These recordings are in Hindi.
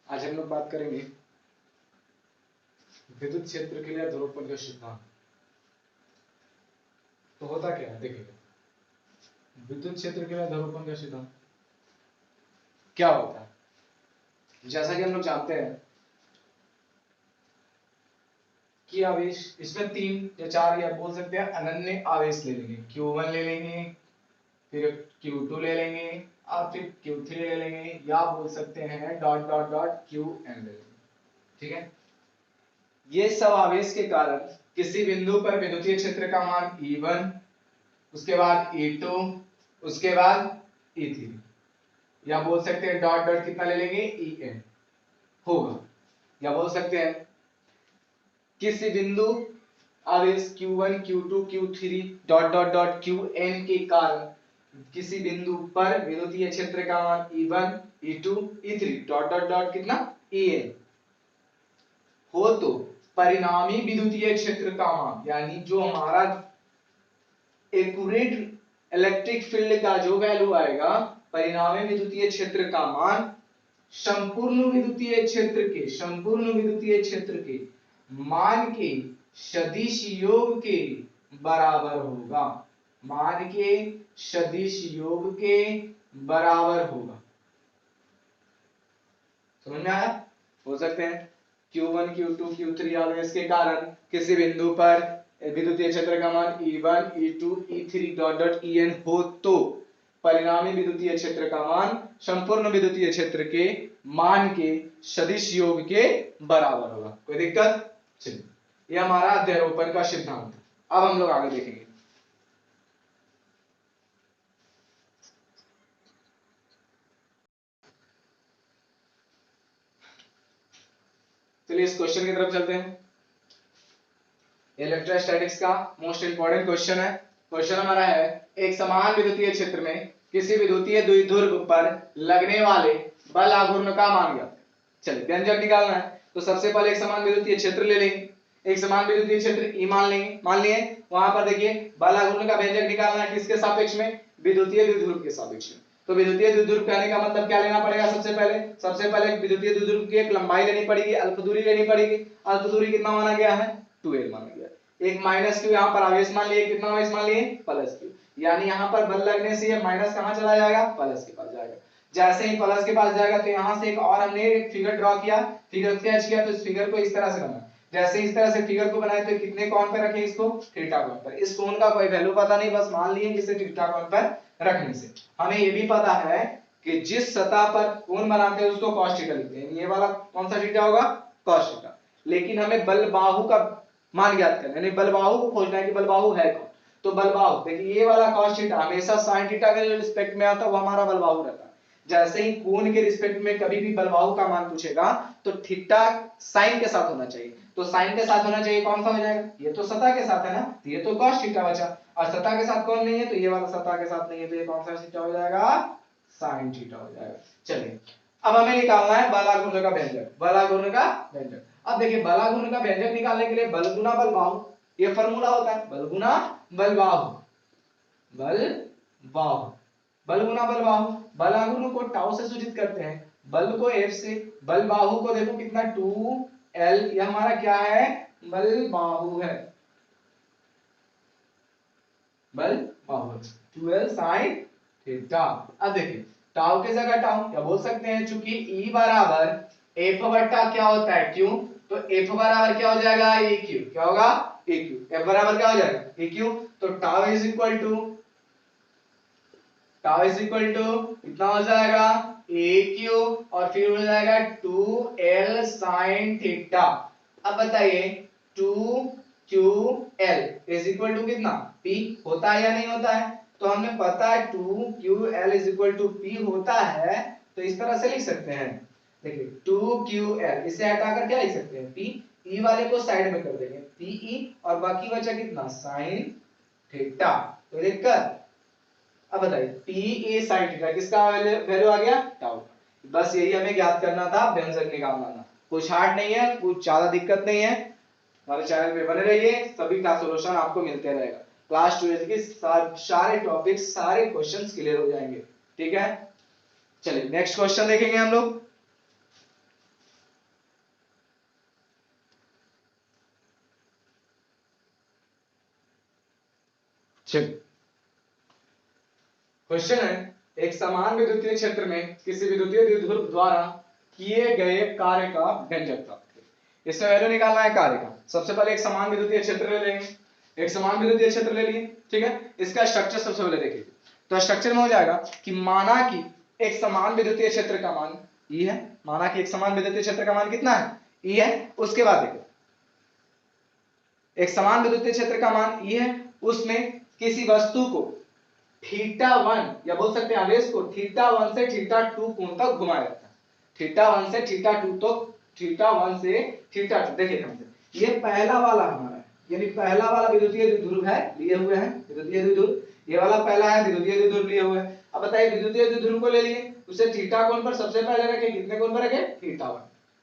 आज हम लोग बात करेंगे विद्युत क्षेत्र के लिए ध्रुवपन का सिद्धांत। तो होता क्या है देखिए, विद्युत क्षेत्र के लिए ध्रुवपन का सिद्धांत क्या होता है। जैसा कि हम लोग जानते हैं कि आवेश इसमें 3 या 4 या बोल सकते हैं अनन्य आवेश ले लेंगे। Q1 ले लेंगे, फिर Q2 ले लेंगे और फिर Q3 ले लेंगे, या बोल सकते हैं डॉट डॉट डॉट Qn ले लेंगे। ठीक है, ये सब आवेश के कारण किसी बिंदु पर विद्युतीय क्षेत्र का मान E1, उसके बाद E2, उसके बाद E3, या बोल सकते हैं डॉट डॉट कितना ले लेंगे En होगा, या बोल सकते हैं किसी बिंदु आवेश Q1, Q2, Q3 dot dot dot Qn के कारण किसी बिंदु पर विद्युतीय क्षेत्र का मान E1, E2, E3 dot dot dot कितना En हो तो परिणामी विद्युतीय क्षेत्र का मान, यानी जो हमारा एक्यूरेट इलेक्ट्रिक फील्ड का जो वैल्यू आएगा परिणामी विद्युतीय क्षेत्र का मान संपूर्ण विद्युतीय क्षेत्र के मान के सदिश योग के बराबर होगा। मान के सदिश योग के बराबर होगा। समझ में आया? हो सकते हैं Q1, Q2, Q3 आवेश के कारण किसी बिंदु पर विद्युतीय क्षेत्र का मान E1, E2, E3 dot dot En हो तो परिणामी विद्युतीय क्षेत्र का मान संपूर्ण विद्युतीय क्षेत्र के मान के सदिश योग के बराबर होगा। कोई दिक्कत? चलिए, ये हमारा अध्यारोपण का सिद्धांत। अब हम लोग आगे देखेंगे। चलिए इस क्वेश्चन की तरफ चलते हैं। इलेक्ट्रोस्टैटिक्स का मोस्ट इंपोर्टेंट क्वेश्चन है। क्वेश्चन हमारा है, एक समान विद्युतीय क्षेत्र में किसी विद्युतीय द्विध्रुव पर लगने वाले बल आघूर्ण का मान ज्ञात। चलिए व्यंजक निकालना है, तो सबसे पहले एक समान विद्युतीय क्षेत्र ले लेंगे। एक समान विद्युतीय क्षेत्र E मान लेंगे, मान लिए। वहां पर देखिए बल आघूर्ण का व्यंजक निकालना है किसके सापेक्ष में? विद्युतीय द्विध्रुव के सापेक्ष में। तो विद्युतीय द्विध्रुव कहने का मतलब क्या लेना पड़ेगा? सबसे पहले विद्युतीय द्विध्रुव की एक लंबाई लेनी पड़ेगी, अल्प दूरी लेनी पड़ेगी। अल्प दूरी कितना माना गया है? 2L माना गया। एक माइनस Q यहाँ पर आवेश मान लिए, कितना आवेश मान लिए? प्लस Q, यानी यहाँ पर बल लगने से ये माइनस कहाँ चला जाएगा? प्लस के पास जाएगा। जैसे ही प्लस के पास जाएगा तो यहाँ से एक और हमने एक फिगर ड्रॉ किया, फिगर स्केच किया। तो इस फिगर को इस तरह से बना, जैसे इस तरह से फिगर को बनाए तो कितने कोण पर रखें इसको? थीटा कोण पर। इस कोण का कोई वैल्यू पता नहीं, बस मान लिए इसे थीटा कोण पर रखने से हमें ये भी पता है कि जिस सतह पर कोण बनाते हैं उसको cos थीटा लिखते हैं। ये वाला कौन सा थीटा होगा? cos theta. लेकिन हमें बल बाहु का मान ज्ञात करना है, यानी बल बाहु को खोजना है कि बल बाहु है कौन। तो बल बाहु देखिए, ये वाला cos थीटा हमेशा sin थीटा के रिस्पेक्ट में आता है, वो हमारा बल बाहु रहता है। जैसे ही कोण के रिस्पेक्ट में कभी भी बल बाहु का मान पूछेगा तो थीटा साइन के साथ होना चाहिए। तो साइन के साथ होना चाहिए, कौन सा हो जाएगा? ये तो सतह के साथ है ना, तो ये तो cos थीटा बचा। और सतह के साथ कौन नहीं है? तो ये वाला सतह के साथ नहीं है, तो ये कौन सा थीटा हो जाएगा? sin थीटा हो जाएगा। चलिए अब हमें निकालना है बलाघूर्ण का व्यंजक। बलाघूर्ण का व्यंजक, अब देखिए बलाघूर्ण का व्यंजक निकालने के लिए बल गुना बल बाहु, ये फार्मूला होता है। बल गुना बल बाहु, बल बाहु, बल गुना बल बाहु। बलाघूर्ण को टाउ से सूचित करते हैं, बल को F से, बल बाहु को देखो कितना 2L, ये हमारा क्या है? बल बाहु है, बल बाहु 2L sin थीटा। अब देखिए टाउ की जगह टाउ क्या बोल सकते हैं? चूंकि E बराबर F बट्टा क्या होता है? Q, तो F बराबर क्या हो जाएगा? EQ। क्या होगा? EQ। F बराबर क्या हो जाएगा? EQ। तो टाउ इज इक्वल टू कितना हो जाएगा? AQ, और फिर हो जाएगा 2L sin थीटा। अब बताइए 2QL इज इक्वल टू कितना? P होता है या नहीं होता है? तो हमें पता है 2QL is equal to P होता है, तो इस तरह से लिख सकते हैं। देखिए 2QL, इसे हटाकर क्या लिख सकते हैं? P। E वाले को साइड में कर देंगे, PE, और बाकी बचा कितना? sin theta. तो देखकर अब बताइए PA sin थीटा किसका वैल्यू आ गया? टाउ। बस यही हमें ज्ञात करना था, व्यंजक निकालना था। कुछ हार्ड नहीं है, कुछ ज्यादा दिक्कत नहीं है। हमारे चैनल पे बने रहिए, सभी का सॉल्यूशन आपको मिलते रहेगा। क्लास 12 के सारे टॉपिक्स, सारे क्वेश्चंस क्लियर हो जाएंगे। ठीक है, चलिए नेक्स्ट क्वेश्चन देखेंगे हम लोग। चलिए क्वेश्चन है, एक समान विद्युतीय क्षेत्र में किसी विद्युतीय द्विध्रुव द्वारा किए गए कार्य का व्यंजक प्राप्त करें। इसमें वैल्यू निकालना है कार्य का। सबसे पहले एक समान विद्युतीय क्षेत्र ले लेंगे, एक समान विद्युतीय क्षेत्र ले लिए, ठीक है। इसका स्ट्रक्चर सबसे पहले देखिए, तो स्ट्रक्चर में हो जाएगा कि माना कि एक समान विद्युतीय क्षेत्र का मान ई है, माना कि एक समान विद्युतीय क्षेत्र का मान कितना है, ई है। उसके बाद देखो एक समान विद्युतीय क्षेत्र का मान ई है, उसमें किसी वस्तु को θ1 या बोल सकते हैं आवेश को θ1 से θ2 कोण तक घुमाया जाता है। θ1 से θ2 तो θ1 से θ2 देखिए ध्यान से, ये पहला वाला हमारा है, यानी पहला वाला विद्युतीय द्विध्रुव है, लिए हुए हैं विद्युतीय द्विध्रुव, ये वाला पहला है विद्युतीय द्विध्रुव लिए हुए हैं। अब बताइए विद्युतीय द्विध्रुव को ले लिए, उसे थीटा कोण पर सबसे पहले रखे, कितने कोण पर रखे, θ1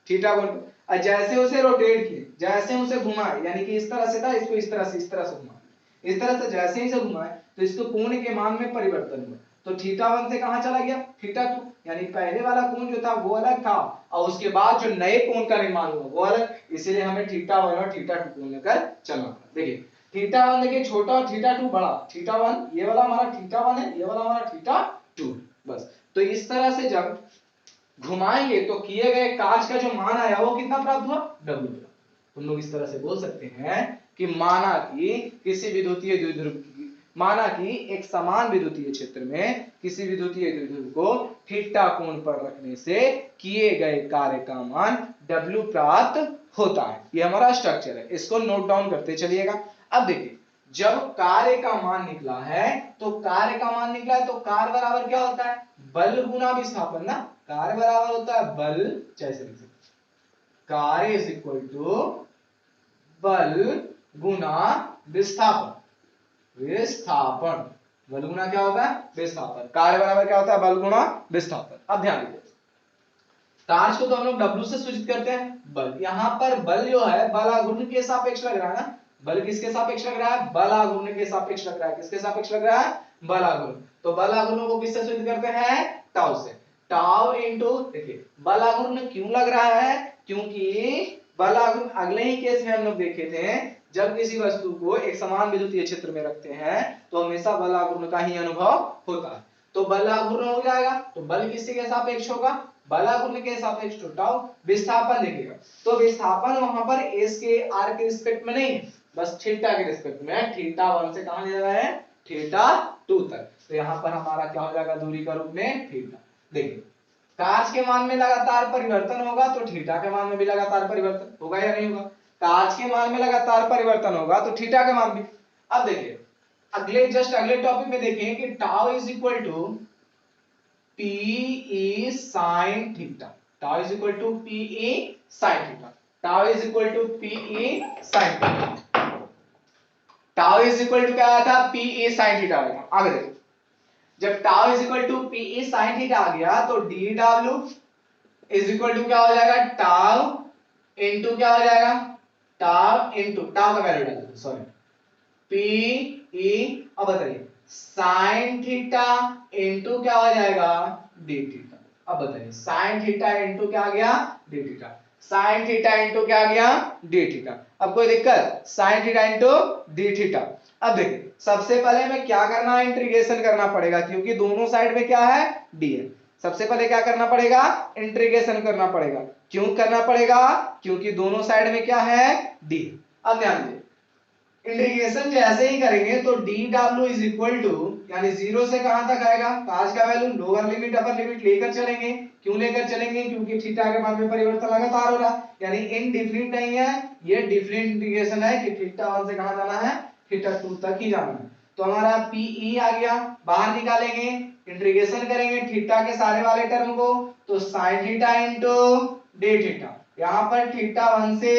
थीटा कोण पर। और जैसे उसे रोटेट किए, जैसे उसे घुमाए, यानी कि इस तरह से था, इसको इस तरह से घुमाए, इस तरह से जैसे ही से घुमाए तो इसको कोण के मान में परिवर्तन हुआ, तो θ1 से कहां चला गया, θ2, यानी पहले वाला कोण जो था वो अलग था और उसके बाद जो नए कोण का निर्माण हुआ वो अलग, इसीलिए हमें θ1 और θ2 कोण लेकर चलना पड़ा। देखिए θ1 देखिए छोटा और θ2 बड़ा, θ1 ये वाला हमारा θ1 है, ये वाला हमारा θ2, बस। तो इस तरह से जब घुमाएंगे तो किए गए कार्य का जो मान आया वो कितना प्राप्त हुआ, W। तुम लोग इस तरह से बोल सकते हैं कि माना कि किसी विद्युतीय द्विध्रुव माना कि एक समान विद्युतीय क्षेत्र में किसी विद्युतीय द्विध्रुव को थीटा कोण पर रखने से किए गए कार्य का मान W प्राप्त होता है। ये हमारा स्ट्रक्चर है, इसको नोट डाउन करते चलिएगा। अब देखिए जब कार्य का मान निकला है तो कार्य का मान निकला है तो कार्य बराबर क्या होता है, बल गुना विस्थापन ना। कार्य बराबर होता है बल, जैसे लिख सकते कार्य इज इक्वल टू बल गुना विस्थापन, विस्थापन बल गुना क्या होता है, विस्थापन। कार्य बराबर क्या होता है, बल गुना विस्थापन। अब ध्यान दीजिए कार्य को तो हम लोग W से सूचित करते हैं बल, यहां पर बल जो है बल आघूर्ण के सापेक्ष लग रहा है ना, बल किसके सापेक्ष लग रहा है, बल आघूर्ण के सापेक्ष लग रहा है। किसके सापेक्ष लग रहा है, बल आघूर्ण। तो बल आघूर्ण को किससे सूचित करते हैं, टाउ से। टाउ इनटू, देखिए बल आघूर्ण क्यों लग रहा है, क्योंकि बल आघूर्ण अगले ही केस में हम लोग देखे थे, जब किसी वस्तु को एक समान विद्युतीय क्षेत्र में रखते हैं तो हमेशा बल आघूर्ण का ही अनुभव होता है। तो बल आघूर्ण हो जाएगा, तो बल किसके सापेक्ष होगा, बल आघूर्ण के सापेक्ष तो टाउ। विस्थापन देखिएगा तो विस्थापन वहां पर s के r के रिस्पेक्ट में नहीं है, बस थीटा के रिस्पेक्ट में है। θ1 से कहां ले रहा है, θ2 तक। तो यहां पर हमारा क्या हो जाएगा, दूरी का रूप में थीटा। देखिए कार्य के मान में लगातार परिवर्तन होगा तो थीटा के मान में भी लगातार परिवर्तन होगा या नहीं होगा, कार्य के मान में लगातार परिवर्तन होगा तो थीटा का मान भी। अब देखिए अगले टॉपिक में देखें कि tau is equal to Pe sin theta, tau is equal to Pe sin theta, tau is equal to Pe sin theta. Tau is equal to क्या आया था, Pe sin थीटा आया था। आगे देखिए जब tau is equal to Pe sin theta आ गया तो dw इज इक्वल टू क्या हो जाएगा, टाउ इनटू क्या हो जाएगा, टाउ इनटू टाउ का वैल्यू डाल, सॉरी Pe। अब बताइए sin थीटा इनटू क्या हो जाएगा, d थीटा। अब बताइए sin थीटा इनटू क्या आ गया, d theta. sin theta into क्या आ गया, d थीटा। अब कोई दिक्कत, sin theta into d theta. अब देखिए सबसे पहले हमें क्या करना है, इंटीग्रेशन करना पड़ेगा, क्योंकि दोनों साइड में क्या है, d है। सबसे पहले क्या करना पड़ेगा, इंटीग्रेशन करना पड़ेगा। क्यों करना पड़ेगा, क्योंकि दोनों साइड में क्या है, d। अब ध्यान दीजिए इंटीग्रेशन जैसे ही करेंगे तो dw इज इक्वल टू, यानी 0 से कहां तक आएगा, काज का value lower limit upper limit लेकर चलेंगे। क्यों लेकर चलेंगे, क्योंकि थीटा के मान में परिवर्तन लगातार हो रहा है, यानी इनडिफिनिट नहीं है, ये डिफरेंट इंटीग्रेशन है कि θ1 से कहां जाना है, θ2 तक ही जाना है। तो हमारा Pe आ गया, बाहर निकालेंगे, इंटीग्रेशन करेंगे थीटा के सारे वाले टर्म को, तो sin theta into d theta. यहां पर θ1 से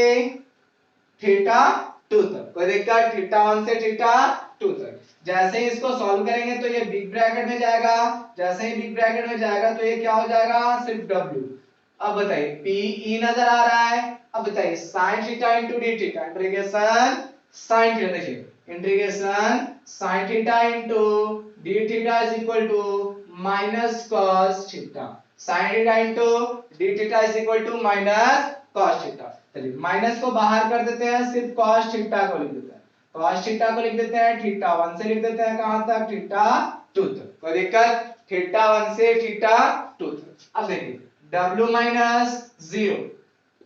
θ2 तक, कोई दिक्कत, θ1 से θ2 तक। जैसे ही इसको सॉल्व करेंगे तो ये बिग ब्रैकेट में जाएगा, जैसे ही बिग ब्रैकेट में जाएगा तो ये क्या हो जाएगा, सिर्फ w। अब बताइए Pe नजर आ रहा है, अब बताइए sin theta into d theta, integration sin theta, देखिए integration sin theta into d theta is equal to minus cos theta, sin theta into d theta is equal to minus cos theta. चलिए माइनस को बाहर कर देते हैं, सिर्फ cos थीटा को लिख देते हैं। cos थीटा को लिख देते हैं थीटा 1 से लिख देते हैं कहां तक थीटा 2 तक। कोई दिक्कत? थीटा 1 से थीटा 2 तक। अब देखिए w minus 0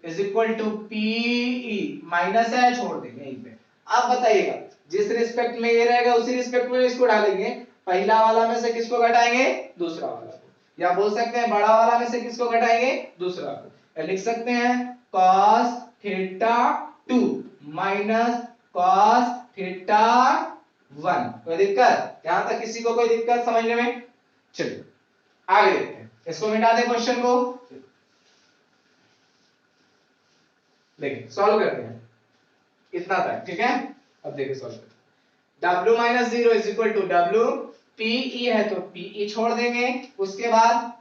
is equal to PE minus है छोड़ देंगे यहीं पे। अब बताइएगा जिस रिस्पेक्ट में ये रहेगा उसी रिस्पेक्ट में इसको डालेंगे। पहला वाला में से किसको घटाएंगे? दूसरा वाला को, या बोल सकते हैं बड़ा वाला में से किसको घटाएंगे? दूसरा को। लिख सकते हैं cos theta 2 minus cos theta 1। कोई दिक्कत? यहां तक किसी को कोई दिक्कत समझने में? चलिए आगे देखते हैं, इसको मिटा दे क्वेश्चन को। देखिए सॉल्व करते हैं इतना तक, ठीक है। अब देखिए सॉल्व करते हैं। w minus 0 is equal to w pe है तो pe छोड़ देंगे, उसके बाद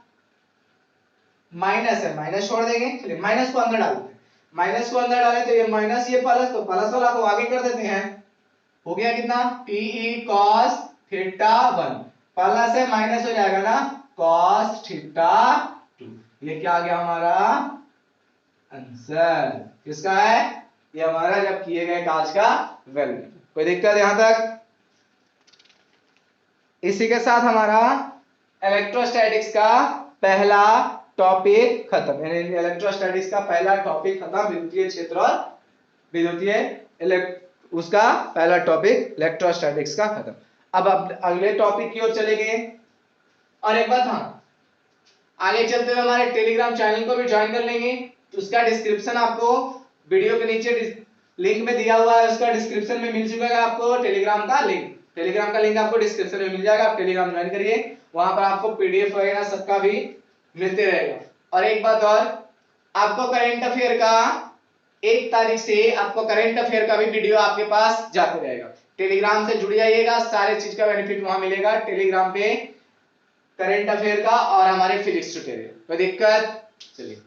माइनस है माइनस छोड़ देंगे। चलिए माइनस को अंदर डालते हैं, माइनस को अंदर डाले तो ये माइनस ये प्लस, तो प्लस वाला को आगे कर देते हैं। हो गया कितना? pe cos थीटा 1 प्लस है माइनस हो जाएगा ना cos थीटा 2। ये क्या आ गया हमारा आंसर? किसका है? ये हमारा जब किए गए कांच का वैल्यू। कोई दिक्कत यहां तक? इसी के साथ हमारा इलेक्ट्रोस्टैटिक्स का पहला टॉपिक खत्म, यानी इलेक्ट्रोस्टैटिक्स का पहला टॉपिक खत्म। विद्युतीय क्षेत्र और विद्युतीय उसका पहला टॉपिक इलेक्ट्रोस्टैटिक्स का खत्म। अब अगले टॉपिक की ओर चलेंगे। और एक बात, हाँ आगे चलते हुए हमारे टेलीग्राम चैनल को भी ज्वाइन कर लेंगे। उसका डिस्क्रिप्शन आपको वीडियो के नीचे लिंक में दिया हुआ है, उसका डिस्क्रिप्शन में मिल चुका है आपको टेलीग्राम का लिंक। टेलीग्राम का लिंक आपको डिस्क्रिप्शन में मिल जाएगा, आप टेलीग्राम ज्वाइन करिए, वहां पर आपको पीडीएफ वगैरह सबका भी मिलते रहेगा। और एक बात और, आपको करंट अफेयर का 1 तारीख से आपको करंट अफेयर का भी वीडियो आपके पास जाते रहेगा। टेलीग्राम से जुड़ जाइएगा, सारे चीज का बेनिफिट वहां मिलेगा टेलीग्राम पे, करंट अफेयर का और हमारे फिजिक्स ट्यूटोरियल। कोई दिक्कत? चलिए